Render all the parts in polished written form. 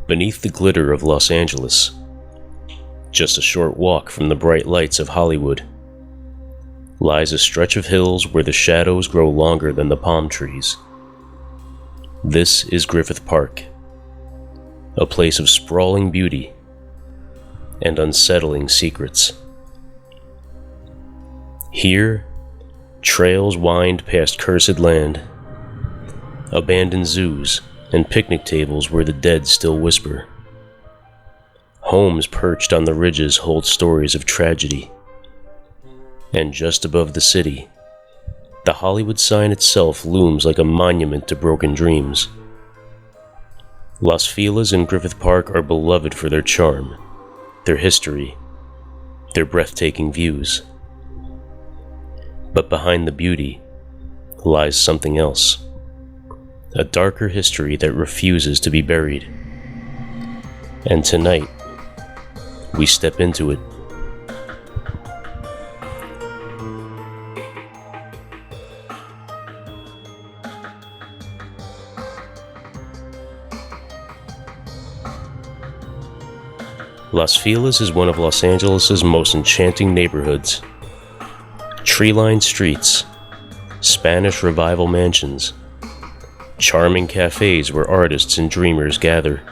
Beneath the glitter of Los Angeles, just a short walk from the bright lights of Hollywood, lies a stretch of hills where the shadows grow longer than the palm trees. This is Griffith Park, a place of sprawling beauty and unsettling secrets. Here, trails wind past cursed land, abandoned zoos, and picnic tables where the dead still whisper. Homes perched on the ridges hold stories of tragedy. And just above the city, the Hollywood sign itself looms like a monument to broken dreams. Los Feliz and Griffith Park are beloved for their charm, their history, their breathtaking views. But behind the beauty lies something else, a darker history that refuses to be buried. And tonight, we step into it. Los Feliz is one of Los Angeles' most enchanting neighborhoods. Tree-lined streets, Spanish Revival mansions, charming cafes where artists and dreamers gather.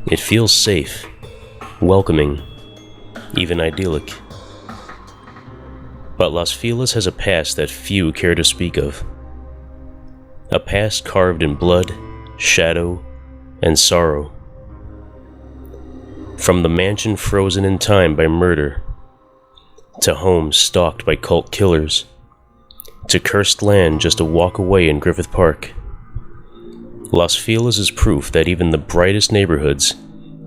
It feels safe, welcoming, even idyllic. But Los Feliz has a past that few care to speak of. A past carved in blood, shadow, and sorrow. From the mansion frozen in time by murder, to homes stalked by cult killers, to cursed land just a walk away in Griffith Park. Los Feliz is proof that even the brightest neighborhoods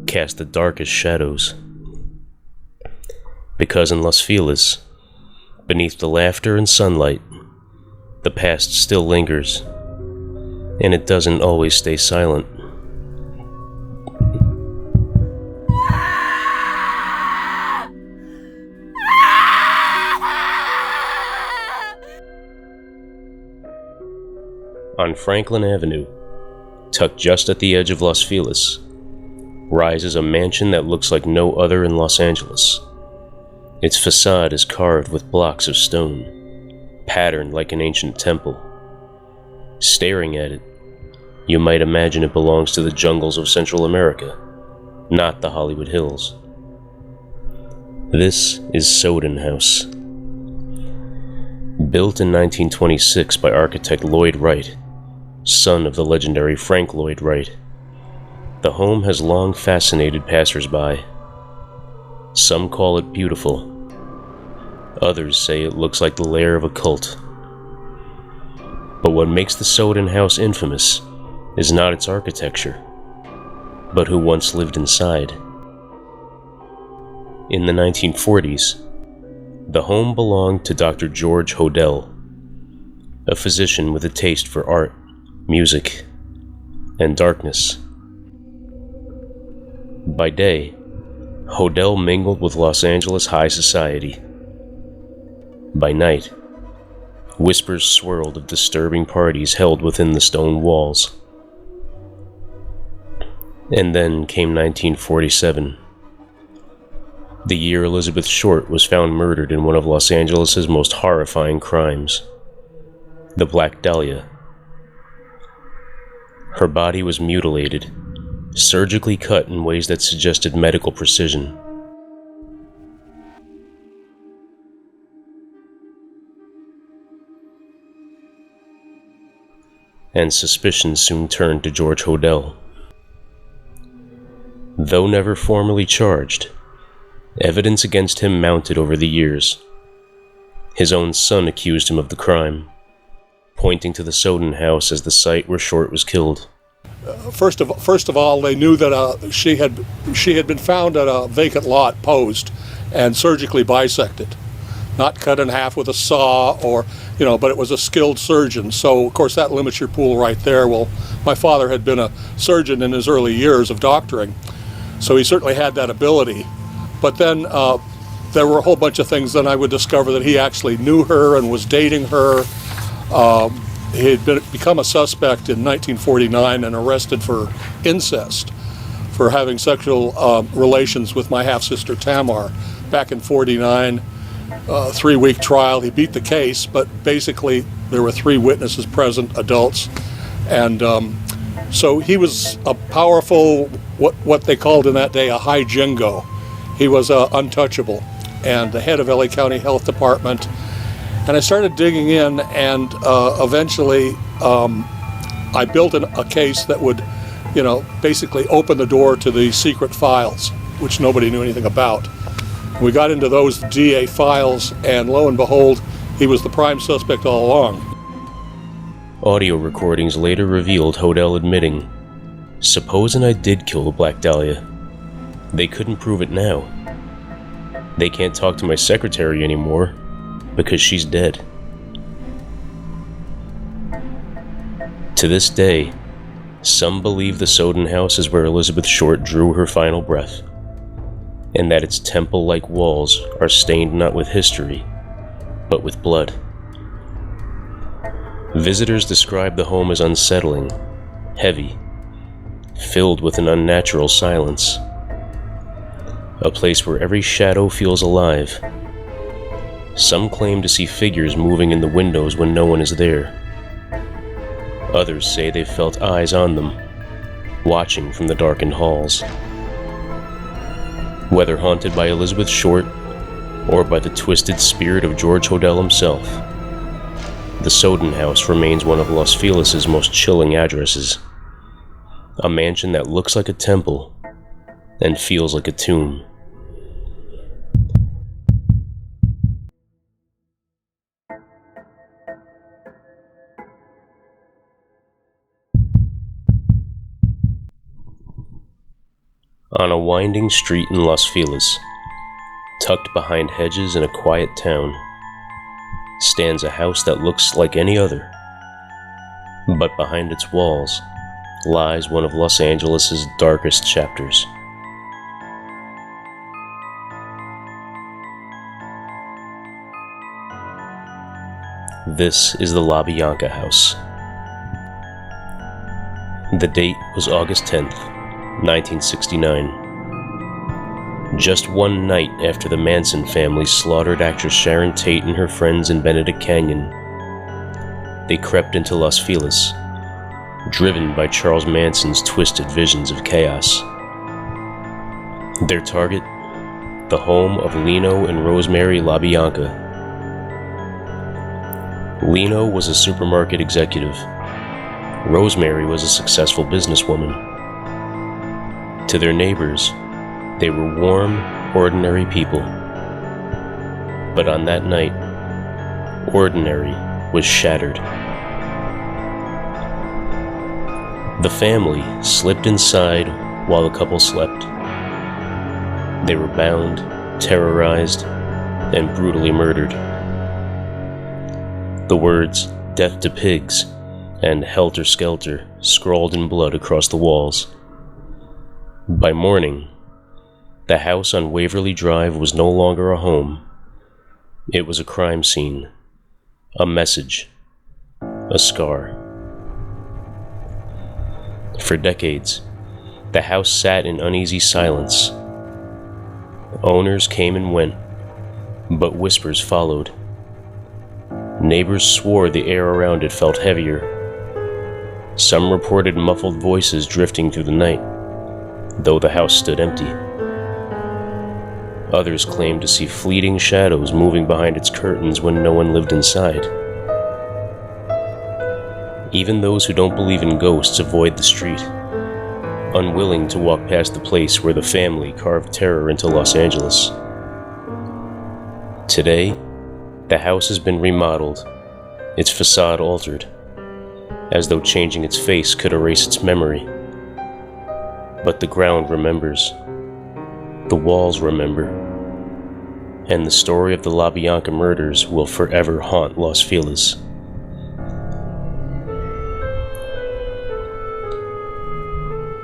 cast the darkest shadows. Because in Los Feliz, beneath the laughter and sunlight, the past still lingers, and it doesn't always stay silent. On Franklin Avenue, tucked just at the edge of Los Feliz, rises a mansion that looks like no other in Los Angeles. Its facade is carved with blocks of stone, patterned like an ancient temple. Staring at it, you might imagine it belongs to the jungles of Central America, not the Hollywood Hills. This is Sowden House. Built in 1926 by architect Lloyd Wright, son of the legendary Frank Lloyd Wright, the home has long fascinated passers-by. Some call it beautiful. Others say it looks like the lair of a cult. But what makes the Sowden House infamous is not its architecture, but who once lived inside. In the 1940s, the home belonged to Dr. George Hodel, a physician with a taste for art, music, and darkness. By day, Hodel mingled with Los Angeles high society. By night, whispers swirled of disturbing parties held within the stone walls. And then came 1947. The year Elizabeth Short was found murdered in one of Los Angeles' most horrifying crimes, the Black Dahlia. Her body was mutilated, surgically cut in ways that suggested medical precision. And suspicion soon turned to George Hodel. Though never formally charged, evidence against him mounted over the years. His own son accused him of the crime, pointing to the Sowden House as the site where Short was killed. First of all, they knew that she had been found at a vacant lot, posed, and surgically bisected, not cut in half with a saw but it was a skilled surgeon. So of course that limits your pool right there. Well, my father had been a surgeon in his early years of doctoring, so he certainly had that ability. But then there were a whole bunch of things. Then I would discover that he actually knew her and was dating her. he had become a suspect in 1949 and arrested for incest, for having sexual relations with my half-sister Tamar back in 49. 3-week trial. He beat the case, but basically there were 3 witnesses present, adults, and so he was a powerful, what they called in that day, a high jingo. He was untouchable, and the head of LA County Health Department. And I started digging in, and eventually I built a case that would, basically open the door to the secret files, which nobody knew anything about. We got into those DA files, and lo and behold, he was the prime suspect all along. Audio recordings later revealed Hodel admitting, "Supposing I did kill the Black Dahlia. They couldn't prove it now. They can't talk to my secretary anymore because she's dead." To this day, some believe the Sowden House is where Elizabeth Short drew her final breath, and that its temple-like walls are stained not with history, but with blood. Visitors describe the home as unsettling, heavy, filled with an unnatural silence. A place where every shadow feels alive. Some claim to see figures moving in the windows when no one is there. Others say they've felt eyes on them, watching from the darkened halls. Whether haunted by Elizabeth Short or by the twisted spirit of George Hodel himself, the Sowden House remains one of Los Feliz' most chilling addresses. A mansion that looks like a temple and feels like a tomb. On a winding street in Los Feliz, tucked behind hedges in a quiet town, stands a house that looks like any other. But behind its walls lies one of Los Angeles' darkest chapters. This is the LaBianca house. The date was August 10th, 1969. Just one night after the Manson family slaughtered actress Sharon Tate and her friends in Benedict Canyon, they crept into Los Feliz, driven by Charles Manson's twisted visions of chaos. Their target, the home of Lino and Rosemary LaBianca. Lino was a supermarket executive. Rosemary was a successful businesswoman. To their neighbors, they were warm, ordinary people. But on that night, ordinary was shattered. The family slipped inside while the couple slept. They were bound, terrorized, and brutally murdered. The words, "Death to pigs," and "Helter Skelter" scrawled in blood across the walls. By morning, the house on Waverly Drive was no longer a home. It was a crime scene, a message, a scar. For decades, the house sat in uneasy silence. Owners came and went, but whispers followed. Neighbors swore the air around it felt heavier. Some reported muffled voices drifting through the night, though the house stood empty. Others claimed to see fleeting shadows moving behind its curtains when no one lived inside. Even those who don't believe in ghosts avoid the street, unwilling to walk past the place where the family carved terror into Los Angeles. Today, the house has been remodeled, its facade altered, as though changing its face could erase its memory. But the ground remembers, the walls remember, and the story of the LaBianca murders will forever haunt Los Feliz.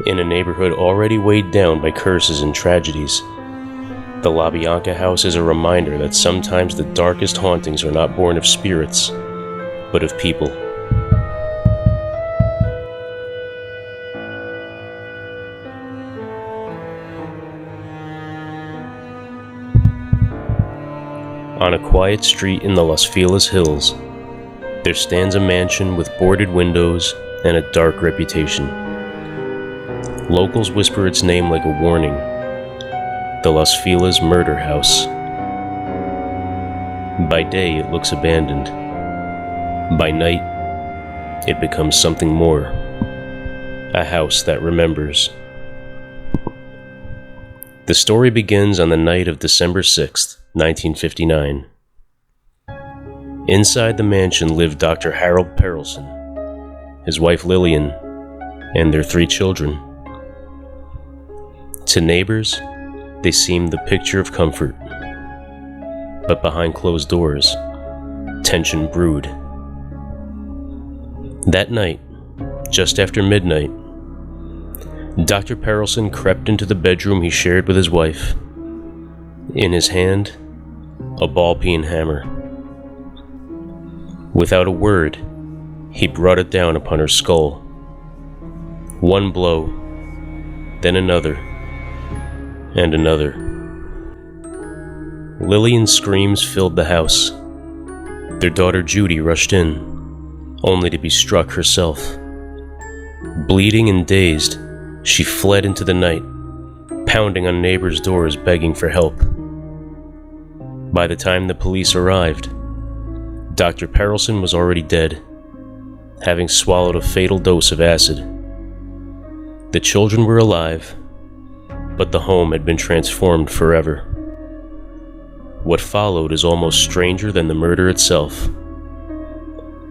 In a neighborhood already weighed down by curses and tragedies, the LaBianca house is a reminder that sometimes the darkest hauntings are not born of spirits, but of people. On a quiet street in the Los Feliz hills, there stands a mansion with boarded windows and a dark reputation. Locals whisper its name like a warning: the Los Feliz Murder House. By day, it looks abandoned. By night, it becomes something more: a house that remembers. The story begins on the night of December 6th, 1959. Inside the mansion lived Dr. Harold Perelson, his wife Lillian, and their 3 children. To neighbors, they seemed the picture of comfort. But behind closed doors, tension brewed. That night, just after midnight, Dr. Perelson crept into the bedroom he shared with his wife. In his hand, a ball-peen hammer. Without a word, he brought it down upon her skull. One blow, then another, and another. Lillian's screams filled the house. Their daughter Judy rushed in, only to be struck herself. Bleeding and dazed, she fled into the night, pounding on neighbors' doors begging for help. By the time the police arrived, Dr. Perelson was already dead, having swallowed a fatal dose of acid. The children were alive, but the home had been transformed forever. What followed is almost stranger than the murder itself.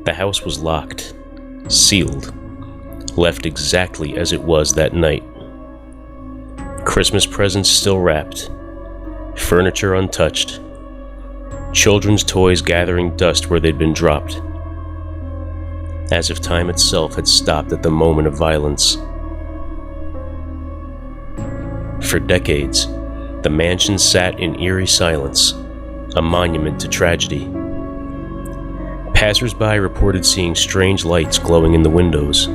The house was locked, sealed, left exactly as it was that night. Christmas presents still wrapped, furniture untouched, children's toys gathering dust where they'd been dropped, as if time itself had stopped at the moment of violence. For decades, the mansion sat in eerie silence, a monument to tragedy. Passers-by reported seeing strange lights glowing in the windows,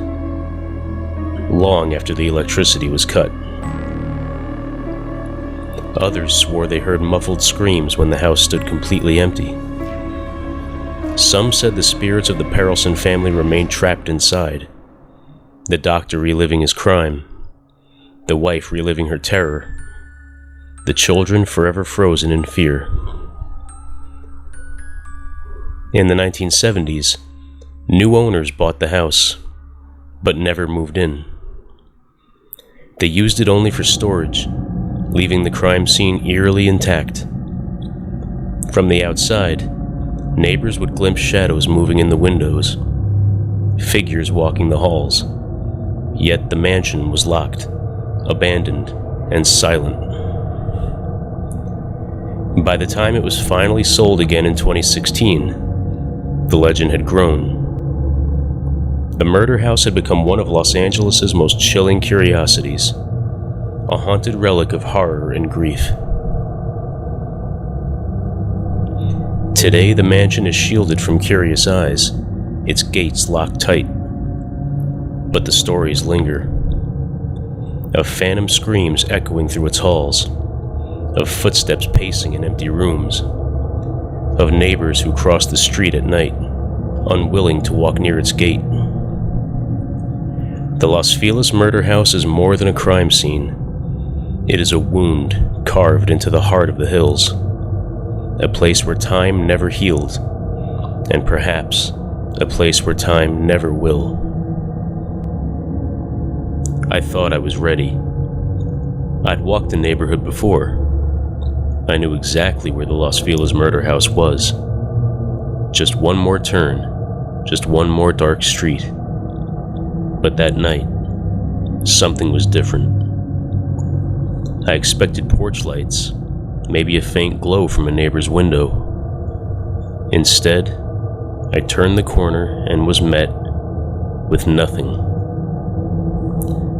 long after the electricity was cut. Others swore they heard muffled screams when the house stood completely empty. Some said the spirits of the Perelson family remained trapped inside, the doctor reliving his crime, the wife reliving her terror, the children forever frozen in fear. In the 1970s, new owners bought the house, but never moved in. They used it only for storage, leaving the crime scene eerily intact. From the outside, neighbors would glimpse shadows moving in the windows, figures walking the halls, yet the mansion was locked, abandoned, and silent. By the time it was finally sold again in 2016, the legend had grown. The murder house had become one of Los Angeles' most chilling curiosities, a haunted relic of horror and grief. Today, the mansion is shielded from curious eyes, its gates locked tight. But the stories linger. Of phantom screams echoing through its halls, of footsteps pacing in empty rooms, of neighbors who cross the street at night, unwilling to walk near its gate. The Los Feliz murder house is more than a crime scene. It is a wound carved into the heart of the hills, a place where time never healed, and perhaps a place where time never will. I thought I was ready. I'd walked the neighborhood before. I knew exactly where the Los Feliz murder house was. Just one more turn, just one more dark street. But that night, something was different. I expected porch lights, maybe a faint glow from a neighbor's window. Instead, I turned the corner and was met with nothing.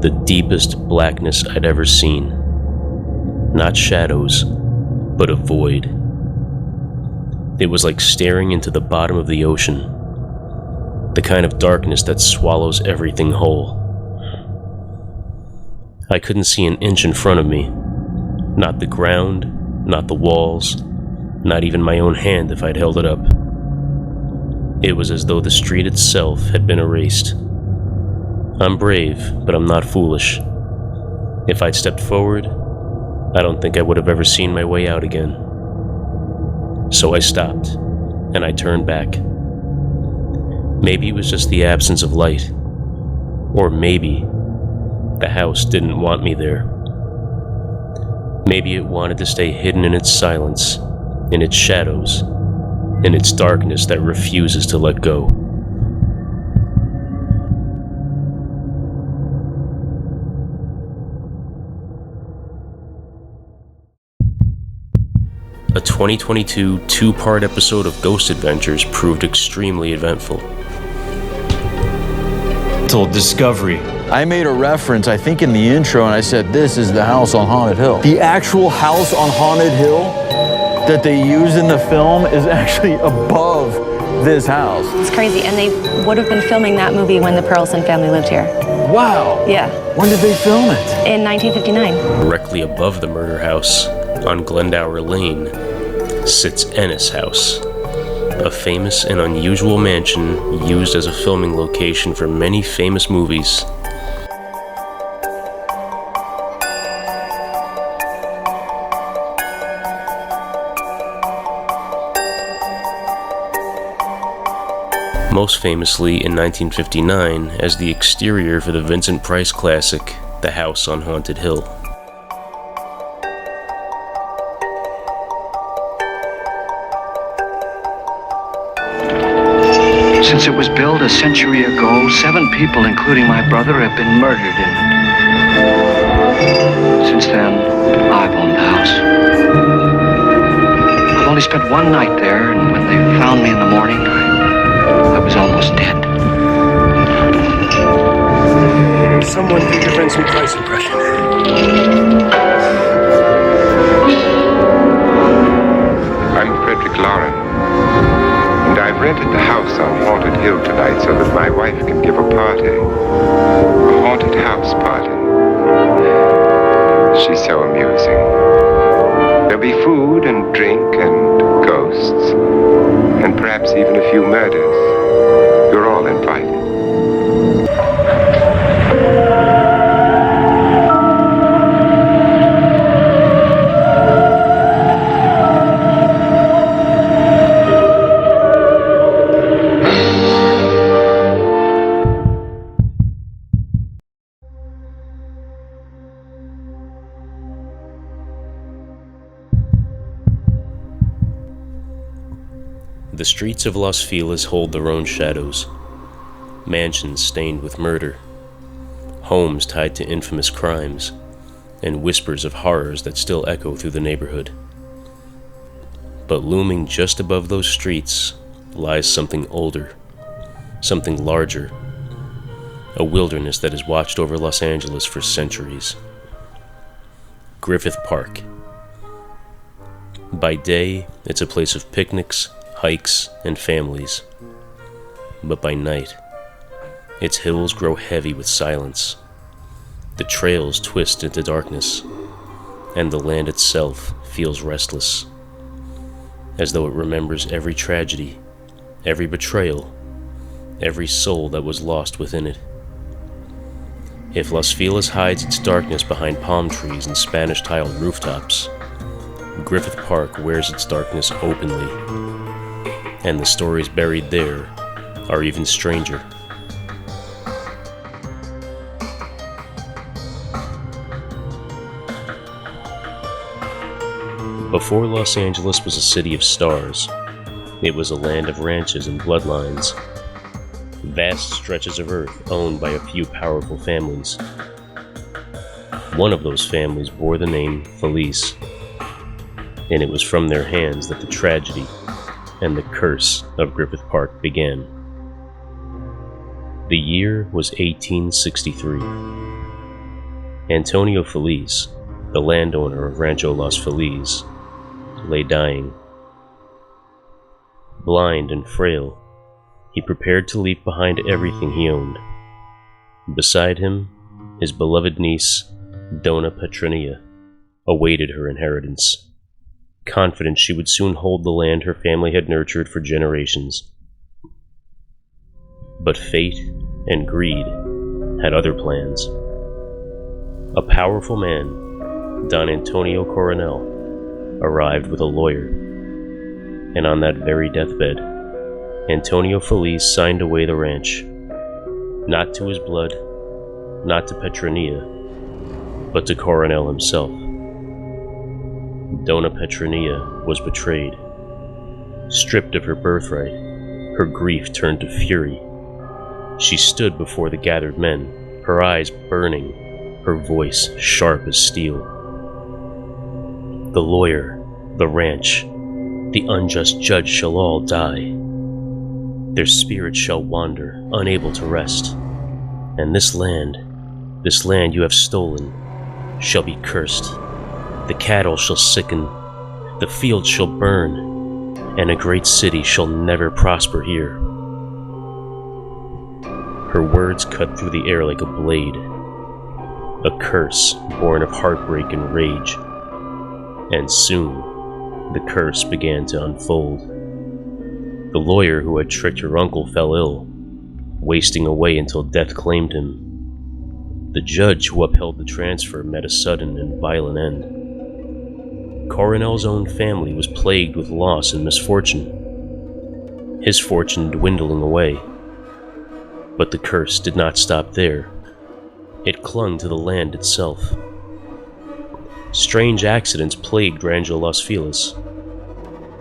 The deepest blackness I'd ever seen. Not shadows, but a void. It was like staring into the bottom of the ocean, the kind of darkness that swallows everything whole. I couldn't see an inch in front of me, not the ground, not the walls, not even my own hand if I'd held it up. It was as though the street itself had been erased. I'm brave, but I'm not foolish. If I'd stepped forward, I don't think I would have ever seen my way out again. So I stopped, and I turned back. Maybe it was just the absence of light, or maybe the house didn't want me there. Maybe it wanted to stay hidden in its silence, in its shadows, in its darkness that refuses to let go. A 2022 two-part episode of Ghost Adventures proved extremely eventful. Told Discovery. I made a reference, I think in the intro, and I said, this is the house on Haunted Hill. The actual house on Haunted Hill that they use in the film is actually above this house. It's crazy, and they would have been filming that movie when the Perelson family lived here. Wow. Yeah. When did they film it? In 1959. Directly above the murder house, on Glendower Lane, sits Ennis House, a famous and unusual mansion used as a filming location for many famous movies. Most famously in 1959 as the exterior for the Vincent Price classic, The House on Haunted Hill. Since it was built a century ago, 7 people, including my brother, have been murdered in it. Since then, I've owned the house. I've only spent one night there, and when they found me in the morning, I was almost dead. Someone give your friend some price impression. I'm Frederick Lauren, and I've rented the house on Haunted Hill tonight so that my wife can give a party. A haunted house party. She's so amusing. There'll be food and drink and ghosts, and perhaps even a few murders. You're all invited. The streets of Los Feliz hold their own shadows. Mansions stained with murder, homes tied to infamous crimes, and whispers of horrors that still echo through the neighborhood. But looming just above those streets lies something older, something larger, a wilderness that has watched over Los Angeles for centuries. Griffith Park. By day, it's a place of picnics, hikes, and families. But by night, its hills grow heavy with silence. The trails twist into darkness, and the land itself feels restless, as though it remembers every tragedy, every betrayal, every soul that was lost within it. If Los Feliz hides its darkness behind palm trees and Spanish-tiled rooftops, Griffith Park wears its darkness openly, and the stories buried there are even stranger. Before Los Angeles was a city of stars, it was a land of ranches and bloodlines, vast stretches of earth owned by a few powerful families. One of those families bore the name Feliz, and it was from their hands that the tragedy and the curse of Griffith Park began. The year was 1863. Antonio Feliz, the landowner of Rancho Los Feliz, lay dying. Blind and frail, he prepared to leave behind everything he owned. Beside him, his beloved niece, Doña Petronilla, awaited her inheritance. confident she would soon hold the land her family had nurtured for generations. But fate and greed had other plans. A powerful man, Don Antonio Coronel, arrived with a lawyer, and on that very deathbed, Antonio Feliz signed away the ranch, not to his blood, not to Petronilla, but to Coronel himself. Doña Petronilla was betrayed. Stripped of her birthright, her grief turned to fury. She stood before the gathered men, her eyes burning, her voice sharp as steel. The lawyer, the ranch, the unjust judge shall all die. Their spirits shall wander, unable to rest. And this land you have stolen, shall be cursed. The cattle shall sicken, the fields shall burn, and a great city shall never prosper here. Her words cut through the air like a blade, a curse born of heartbreak and rage. And soon, the curse began to unfold. The lawyer who had tricked her uncle fell ill, wasting away until death claimed him. The judge who upheld the transfer met a sudden and violent end. Coronel's own family was plagued with loss and misfortune, his fortune dwindling away. But the curse did not stop there. It clung to the land itself. Strange accidents plagued Rancho Los Feliz.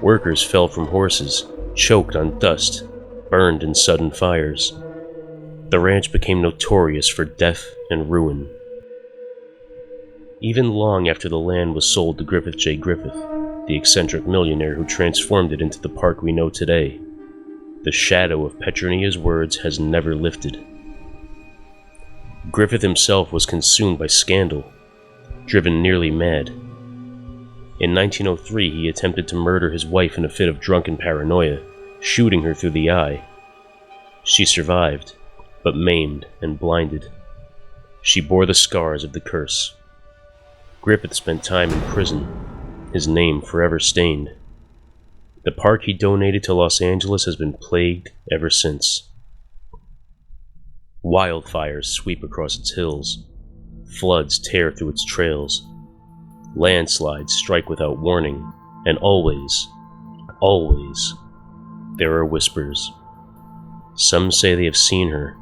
Workers fell from horses, choked on dust, burned in sudden fires. The ranch became notorious for death and ruin. Even long after the land was sold to Griffith J. Griffith, the eccentric millionaire who transformed it into the park we know today, the shadow of Petronilla's words has never lifted. Griffith himself was consumed by scandal, driven nearly mad. In 1903, he attempted to murder his wife in a fit of drunken paranoia, shooting her through the eye. She survived, but maimed and blinded. She bore the scars of the curse. Griffith spent time in prison, his name forever stained. The park he donated to Los Angeles has been plagued ever since. Wildfires sweep across its hills. Floods tear through its trails. Landslides strike without warning, and always, there are whispers. Some say they have seen her,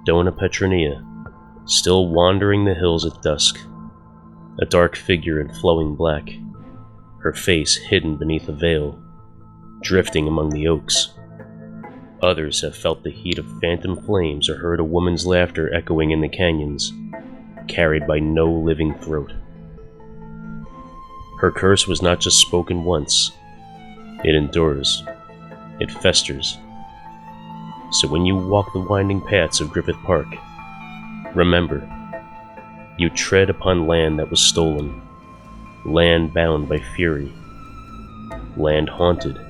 Doña Petronilla, still wandering the hills at dusk, a dark figure in flowing black, her face hidden beneath a veil, drifting among the oaks. Others have felt the heat of phantom flames or heard a woman's laughter echoing in the canyons, carried by no living throat. Her curse was not just spoken once. It endures. It festers. So when you walk the winding paths of Griffith Park, remember, you tread upon land that was stolen, land bound by fury, land haunted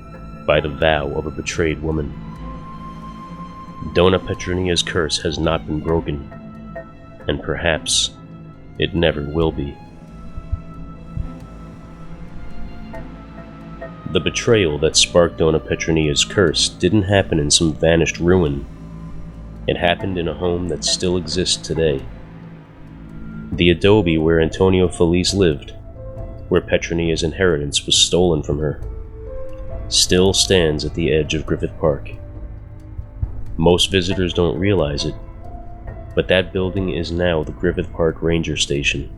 by the vow of a betrayed woman. Doña Petronilla's curse has not been broken, and perhaps it never will be. The betrayal that sparked Doña Petronilla's curse didn't happen in some vanished ruin. It happened in a home that still exists today. The adobe where Antonio Feliz lived, where Petronilla's inheritance was stolen from her, still stands at the edge of Griffith Park. Most visitors don't realize it, but that building is now the Griffith Park Ranger Station,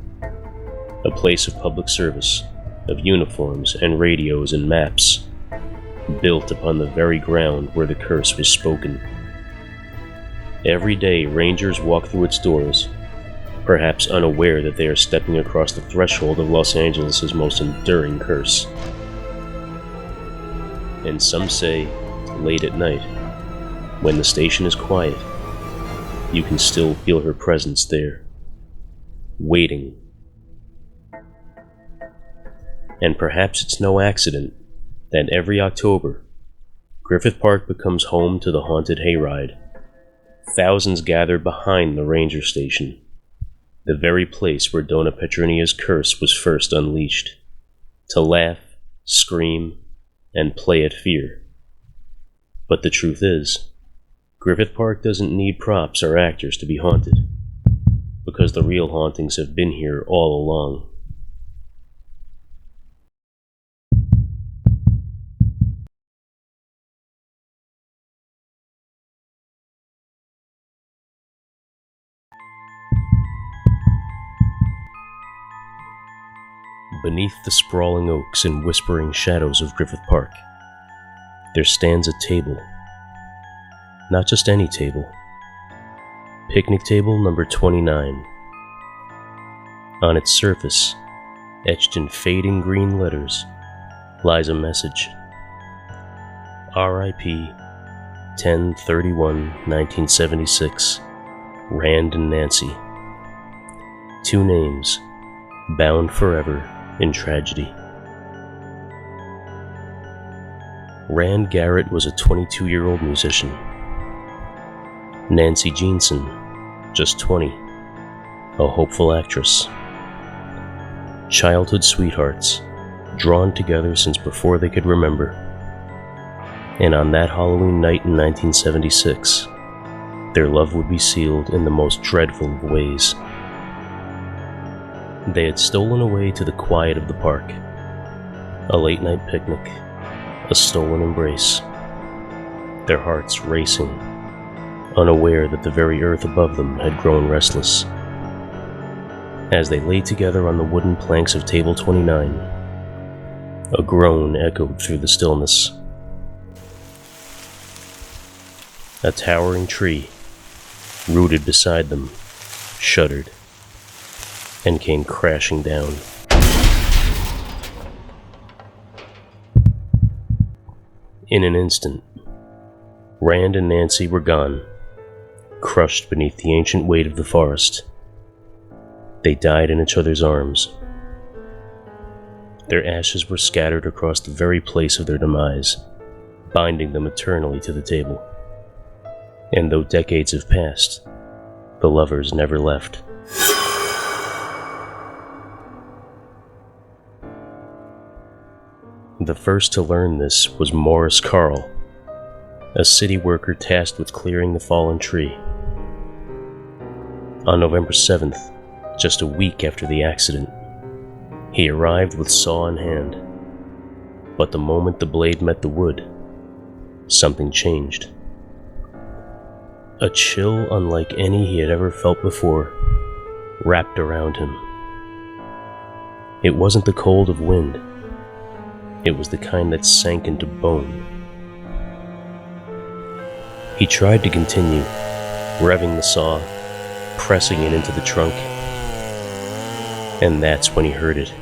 a place of public service, of uniforms and radios and maps, built upon the very ground where the curse was spoken. Every day, rangers walk through its doors, perhaps unaware that they are stepping across the threshold of Los Angeles' most enduring curse. And some say, late at night, when the station is quiet, you can still feel her presence there, waiting. And perhaps it's no accident that every October, Griffith Park becomes home to the haunted hayride. Thousands gather behind the ranger station, the very place where Doña Petronilla's curse was first unleashed, to laugh scream, and play at fear. But the truth is, Griffith Park doesn't need props or actors to be haunted, because the real hauntings have been here all along. Beneath the sprawling oaks and whispering shadows of Griffith Park, there stands a table. Not just any table. Picnic table number 29. On its surface, etched in fading green letters, lies a message. R.I.P. 10/31/1976. Rand and Nancy. Two names, bound forever in tragedy. Rand Garrett was a 22-year-old musician. Nancy Jeanson, just 20, a hopeful actress. Childhood sweethearts, drawn together since before they could remember. And on that Halloween night in 1976, their love would be sealed in the most dreadful of ways. They had stolen away to the quiet of the park. A late-night picnic, a stolen embrace. Their hearts racing, unaware that the very earth above them had grown restless. As they lay together on the wooden planks of Table 29, a groan echoed through the stillness. A towering tree, rooted beside them, shuddered and came crashing down. In an instant, Rand and Nancy were gone, crushed beneath the ancient weight of the forest. They died in each other's arms. Their ashes were scattered across the very place of their demise, binding them eternally to the table. And though decades have passed, the lovers never left. The first to learn this was Morris Carl, a city worker tasked with clearing the fallen tree. On November 7th, just a week after the accident, he arrived with saw in hand. But the moment the blade met the wood, something changed. A chill unlike any he had ever felt before wrapped around him. It wasn't the cold of wind. It was the kind that sank into bone. He tried to continue, revving the saw, pressing it into the trunk. And that's when he heard it.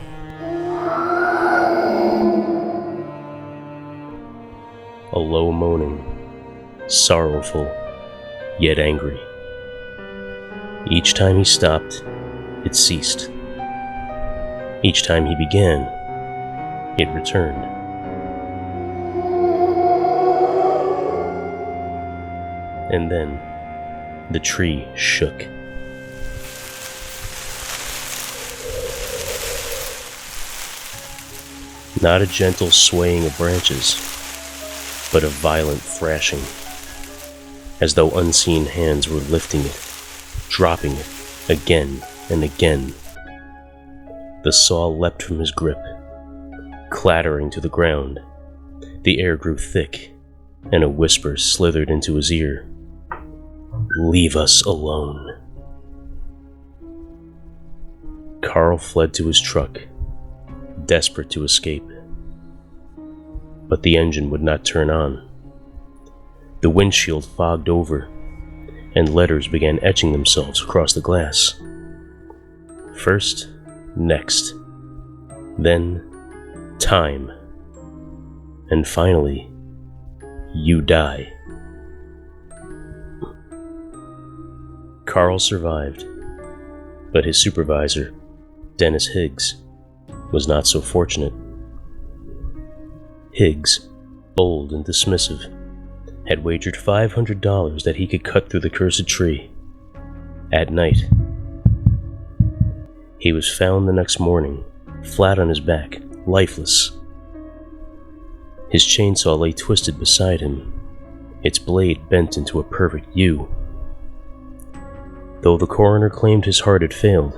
A low moaning, sorrowful, yet angry. Each time he stopped, it ceased. Each time he began, it returned. And then, the tree shook. Not a gentle swaying of branches, but a violent thrashing, as though unseen hands were lifting it, dropping it, again and again. The saw leapt from his grip, clattering to the ground. The air grew thick, and a whisper slithered into his ear. "Leave us alone." Carl fled to his truck, desperate to escape. But the engine would not turn on. The windshield fogged over, and letters began etching themselves across the glass. First, next, then, time, and finally, you die. Carl survived, but his supervisor, Dennis Higgs, was not so fortunate. Higgs, old and dismissive, had wagered $500 that he could cut through the cursed tree. At night. He was found the next morning, flat on his back, lifeless, His chainsaw lay twisted beside him, its blade bent into a perfect U. Though the coroner claimed his heart had failed,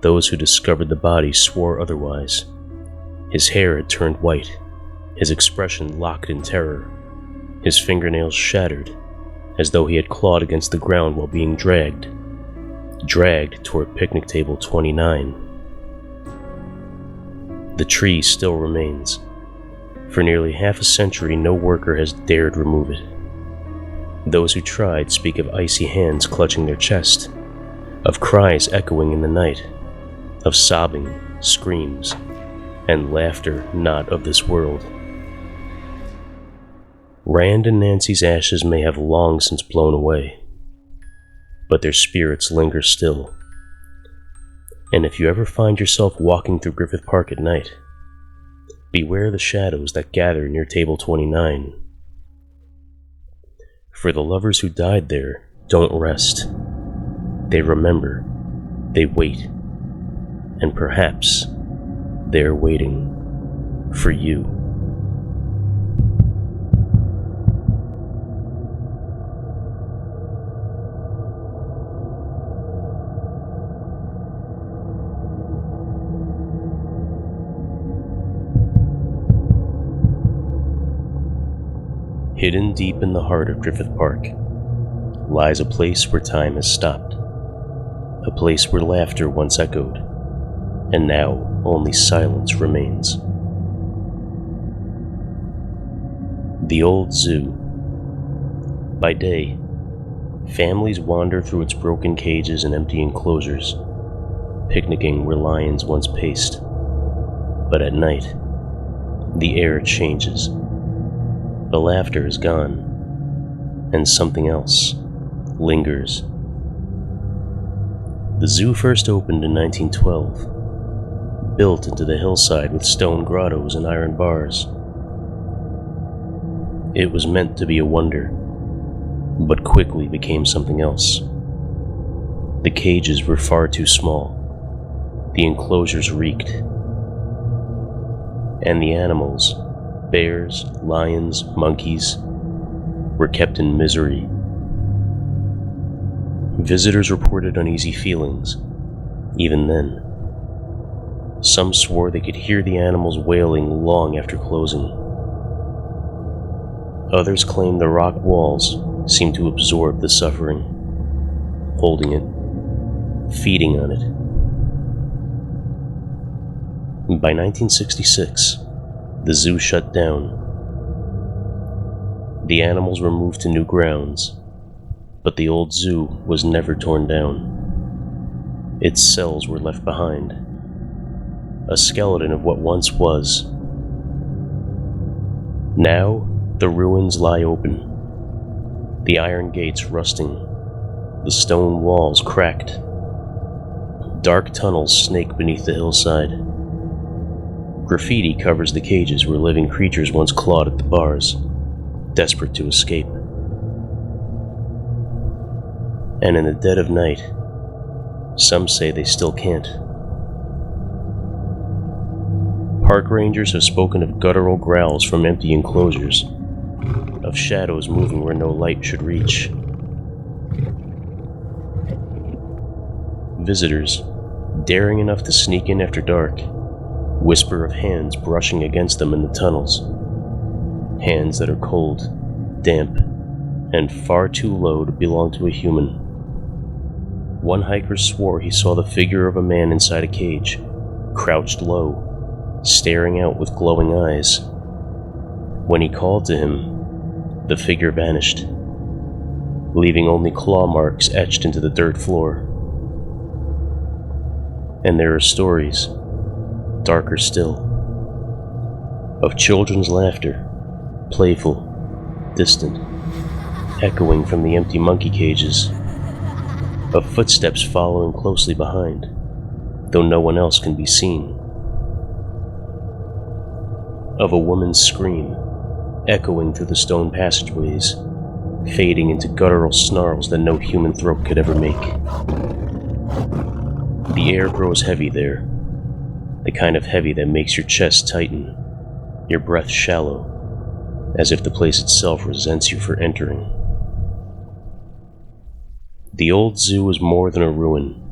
those who discovered the body swore otherwise. His hair had turned white, his expression locked in terror, his fingernails shattered, as though he had clawed against the ground while being dragged toward picnic table 29. The tree still remains. For nearly half a century, no worker has dared remove it. Those who tried speak of icy hands clutching their chest, of cries echoing in the night, of sobbing, screams, and laughter not of this world. Rand and Nancy's ashes may have long since blown away, but their spirits linger still. And if you ever find yourself walking through Griffith Park at night, beware the shadows that gather near table 29. For the lovers who died there don't rest. They remember, they wait, and perhaps they're waiting for you. Hidden deep in the heart of Griffith Park lies a place where time has stopped, a place where laughter once echoed, and now only silence remains. The old zoo. By day, families wander through its broken cages and empty enclosures, picnicking where lions once paced. But at night, the air changes. The laughter is gone, and something else lingers. The zoo first opened in 1912, built into the hillside with stone grottos and iron bars. It was meant to be a wonder, but quickly became something else. The cages were far too small, the enclosures reeked, and the animals, bears, lions, monkeys, were kept in misery. Visitors reported uneasy feelings, even then. Some swore they could hear the animals wailing long after closing. Others claimed the rock walls seemed to absorb the suffering, holding it, feeding on it. By 1966, the zoo shut down. The animals were moved to new grounds, but the old zoo was never torn down. Its cells were left behind, a skeleton of what once was. Now, the ruins lie open, the iron gates rusting, the stone walls cracked. Dark tunnels snake beneath the hillside. Graffiti covers the cages where living creatures once clawed at the bars, desperate to escape. And in the dead of night, some say they still can't. Park rangers have spoken of guttural growls from empty enclosures, of shadows moving where no light should reach. Visitors, daring enough to sneak in after dark, whisper of hands brushing against them in the tunnels. Hands that are cold, damp, and far too low to belong to a human. One hiker swore he saw the figure of a man inside a cage, crouched low, staring out with glowing eyes. When he called to him, the figure vanished, leaving only claw marks etched into the dirt floor. And there are stories, darker still, of children's laughter, playful, distant, echoing from the empty monkey cages, of footsteps following closely behind, though no one else can be seen, of a woman's scream, echoing through the stone passageways, fading into guttural snarls that no human throat could ever make. The air grows heavy there, the kind of heavy that makes your chest tighten, your breath shallow, as if the place itself resents you for entering. The old zoo is more than a ruin.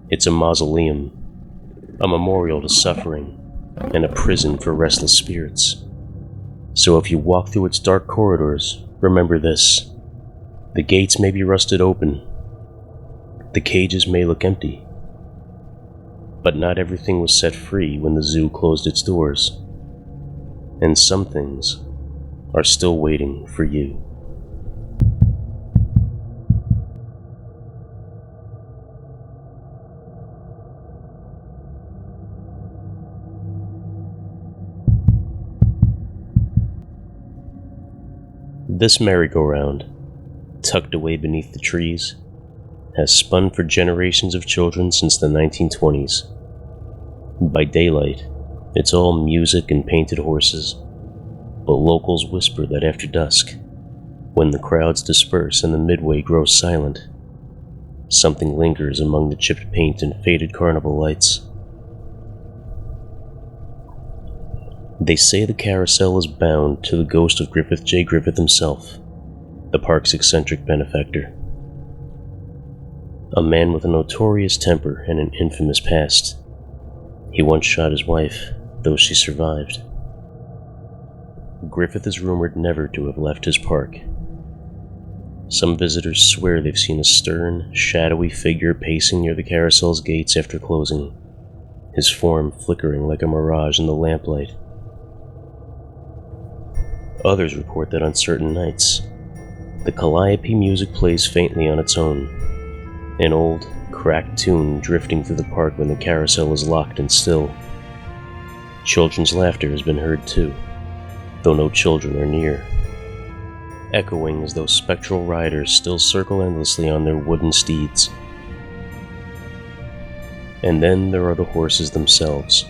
It's a mausoleum, a memorial to suffering, and a prison for restless spirits. So if you walk through its dark corridors, remember this: the gates may be rusted open, the cages may look empty, but not everything was set free when the zoo closed its doors, and some things are still waiting for you. This merry-go-round, tucked away beneath the trees, has spun for generations of children since the 1920s. By daylight, it's all music and painted horses, but locals whisper that after dusk, when the crowds disperse and the midway grows silent, something lingers among the chipped paint and faded carnival lights. They say the Carousel is bound to the ghost of Griffith J. Griffith himself, the park's eccentric benefactor. A man with a notorious temper and an infamous past. He once shot his wife, though she survived. Griffith is rumored never to have left his park. Some visitors swear they've seen a stern, shadowy figure pacing near the Carousel's gates after closing, his form flickering like a mirage in the lamplight. Others report that on certain nights, the calliope music plays faintly on its own, an old, cracked tune drifting through the park when the Carousel is locked and still. Children's laughter has been heard too, though no children are near, echoing as though spectral riders still circle endlessly on their wooden steeds. And then there are the horses themselves.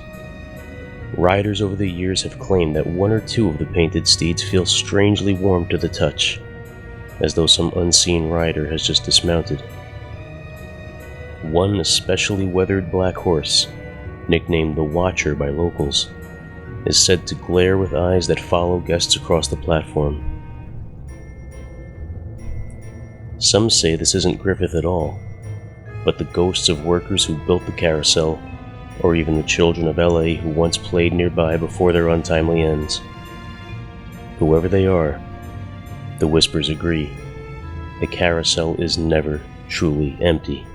Riders over the years have claimed that one or two of the painted steeds feel strangely warm to the touch, as though some unseen rider has just dismounted. One especially weathered black horse, nicknamed the Watcher by locals, is said to glare with eyes that follow guests across the platform. Some say this isn't Griffith at all, but the ghosts of workers who built the Carousel, or even the children of LA who once played nearby before their untimely ends. Whoever they are, the whispers agree, the Carousel is never truly empty.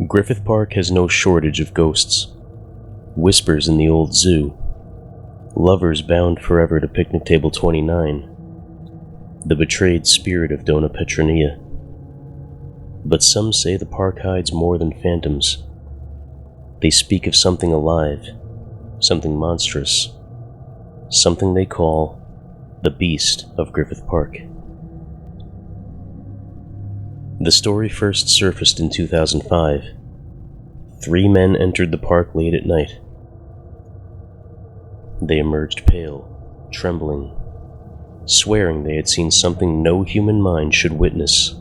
Griffith Park has no shortage of ghosts. Whispers in the old zoo. Lovers bound forever to picnic table 29. The betrayed spirit of Doña Petronilla. But some say the park hides more than phantoms. They speak of something alive, something monstrous, something they call the Beast of Griffith Park. The story first surfaced in 2005. 3 men entered the park late at night. They emerged pale, trembling, swearing they had seen something no human mind should witness.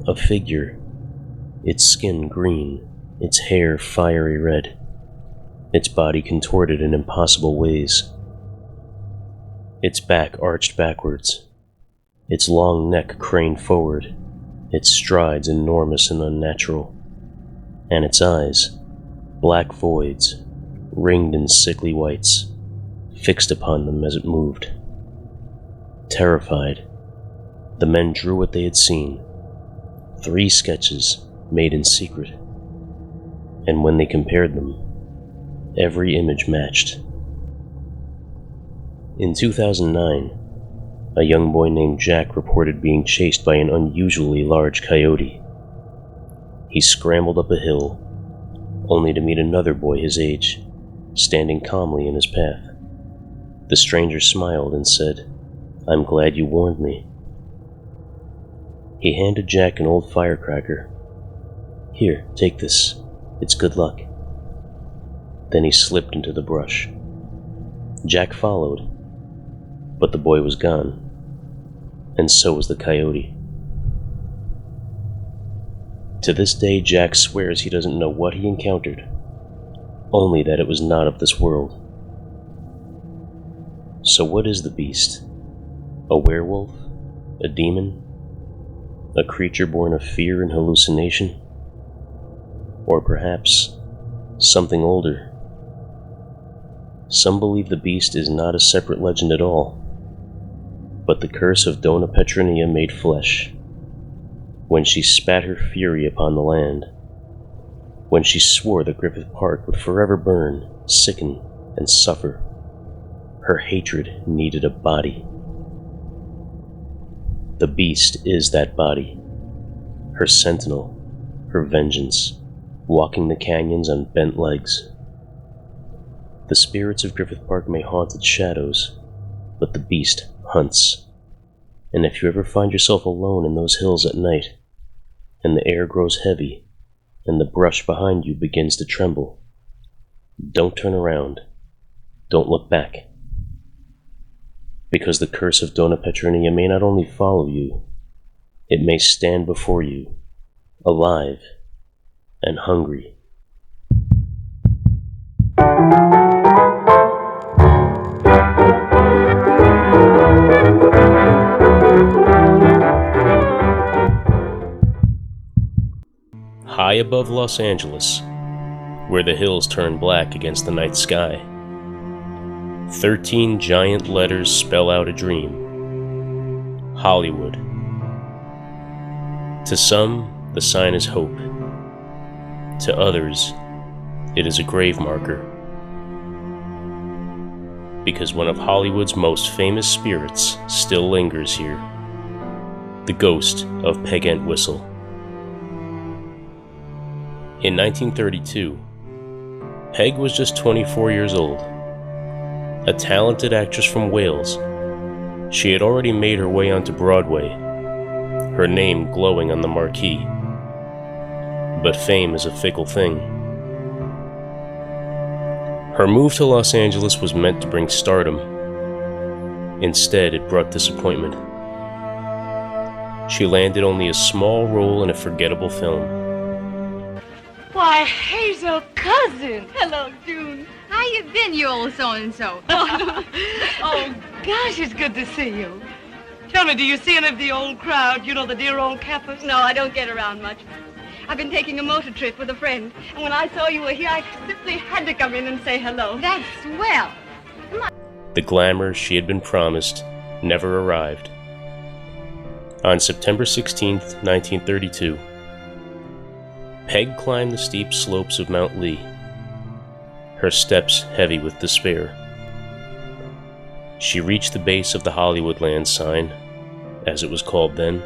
A figure, its skin green, its hair fiery red, its body contorted in impossible ways, its back arched backwards, its long neck craned forward, its strides enormous and unnatural, and its eyes, black voids, ringed in sickly whites, fixed upon them as it moved. Terrified, the men drew what they had seen, 3 sketches made in secret, and when they compared them, every image matched. In 2009, a young boy named Jack reported being chased by an unusually large coyote. He scrambled up a hill, only to meet another boy his age, standing calmly in his path. The stranger smiled and said, "I'm glad you warned me." He handed Jack an old firecracker. "Here, take this. It's good luck." Then he slipped into the brush. Jack followed, but the boy was gone, and so was the coyote. To this day, Jack swears he doesn't know what he encountered, only that it was not of this world. So what is the beast? A werewolf? A demon? A creature born of fear and hallucination? Or perhaps something older? Some believe the beast is not a separate legend at all, but the curse of Doña Petronilla made flesh, when she spat her fury upon the land, when she swore that Griffith Park would forever burn, sicken, and suffer. Her hatred needed a body. The beast is that body, her sentinel, her vengeance, walking the canyons on bent legs. The spirits of Griffith Park may haunt its shadows, but the beast hunts. And if you ever find yourself alone in those hills at night, and the air grows heavy, and the brush behind you begins to tremble, don't turn around, don't look back. Because the curse of Doña Petronilla may not only follow you, it may stand before you, alive and hungry. High above Los Angeles, where the hills turn black against the night sky, 13 giant letters spell out a dream. Hollywood. To some, the sign is hope. To others, it is a grave marker. Because one of Hollywood's most famous spirits still lingers here. The ghost of Peg Entwistle. In 1932, Peg was just 24 years old. A talented actress from Wales, she had already made her way onto Broadway, her name glowing on the marquee. But fame is a fickle thing. Her move to Los Angeles was meant to bring stardom. Instead, it brought disappointment. She landed only a small role in a forgettable film. Why, Hazel, cousin. Hello, June. How you been, you old so-and-so? Oh, gosh, it's good to see you. Tell me, do you see any of the old crowd? You know, the dear old Kappas? No, I don't get around much. I've been taking a motor trip with a friend, and when I saw you were here, I simply had to come in and say hello. That's swell. Come on. The glamour she had been promised never arrived. On September 16th, 1932, Peg climbed the steep slopes of Mount Lee, her steps heavy with despair. She reached the base of the Hollywoodland sign, as it was called then,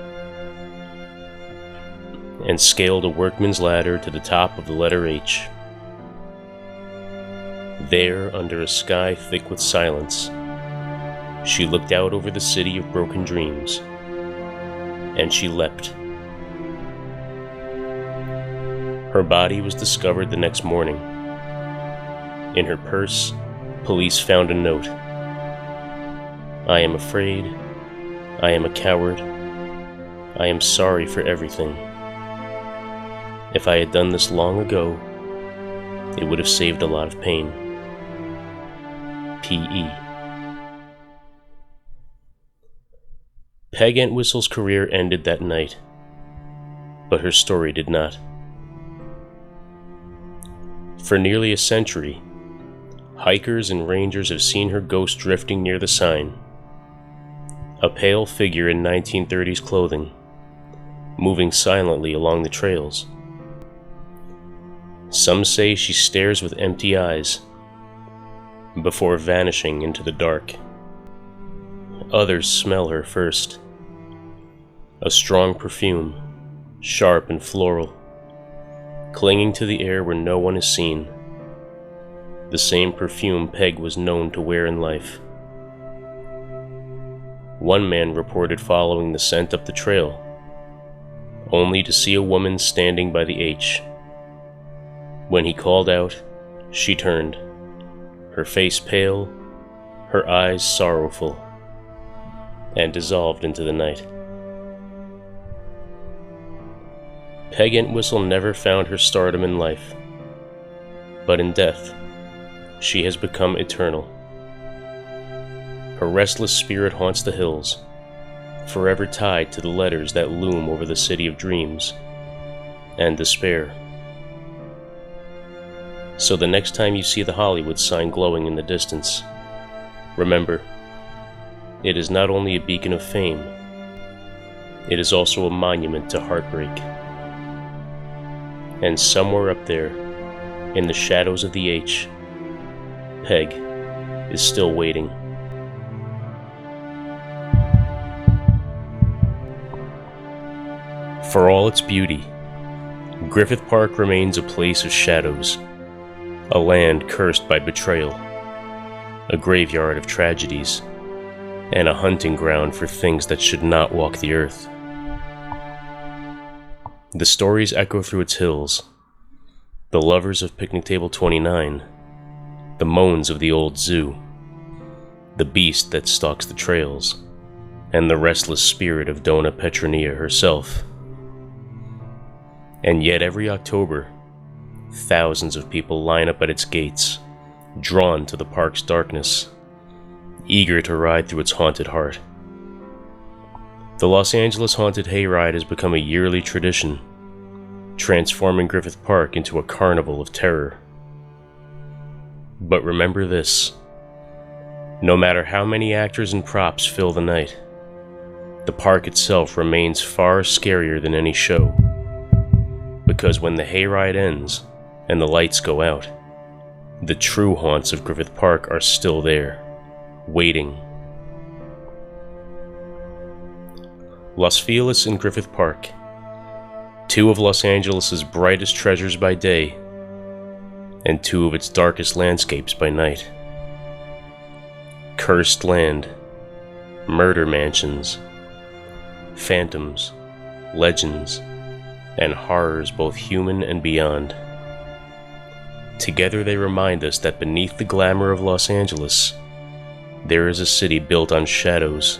and scaled a workman's ladder to the top of the letter H. There, under a sky thick with silence, she looked out over the city of broken dreams, and she leapt. Her body was discovered the next morning. In her purse, police found a note. I am afraid. I am a coward. I am sorry for everything. If I had done this long ago, it would have saved a lot of pain. P.E. Peg Entwistle's career ended that night, but her story did not. For nearly a century, hikers and rangers have seen her ghost drifting near the sign, a pale figure in 1930s clothing, moving silently along the trails. Some say she stares with empty eyes, before vanishing into the dark. Others smell her first. A strong perfume, sharp and floral, clinging to the air where no one is seen. The same perfume Peg was known to wear in life. One man reported following the scent up the trail, only to see a woman standing by the H. When he called out, She turned, her face pale, her eyes sorrowful, and dissolved into the night. Peg Entwistle never found her stardom in life, but in death, she has become eternal. Her restless spirit haunts the hills, forever tied to the letters that loom over the city of dreams and despair. So the next time you see the Hollywood sign glowing in the distance, remember, it is not only a beacon of fame, it is also a monument to heartbreak. And somewhere up there, in the shadows of the H, Peg is still waiting. For all its beauty, Griffith Park remains a place of shadows, a land cursed by betrayal, a graveyard of tragedies, and a hunting ground for things that should not walk the earth. The stories echo through its hills, the lovers of Picnic Table 29, the moans of the old zoo, the beast that stalks the trails, and the restless spirit of Doña Petronilla herself. And yet every October, thousands of people line up at its gates, drawn to the park's darkness, eager to ride through its haunted heart. The Los Angeles Haunted Hayride has become a yearly tradition, transforming Griffith Park into a carnival of terror. But remember this: no matter how many actors and props fill the night, the park itself remains far scarier than any show. Because when the hayride ends and the lights go out, the true haunts of Griffith Park are still there, waiting. Los Feliz and Griffith Park, two of Los Angeles' brightest treasures by day, and two of its darkest landscapes by night. Cursed land, murder mansions, phantoms, legends, and horrors both human and beyond. Together they remind us that beneath the glamour of Los Angeles, there is a city built on shadows,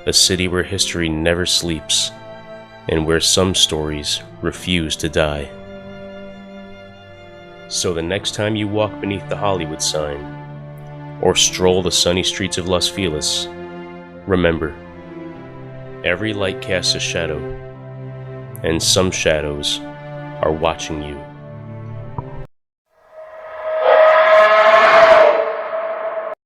a city where history never sleeps, and where some stories refuse to die. So the next time you walk beneath the Hollywood sign, or stroll the sunny streets of Los Feliz, remember, every light casts a shadow, and some shadows are watching you.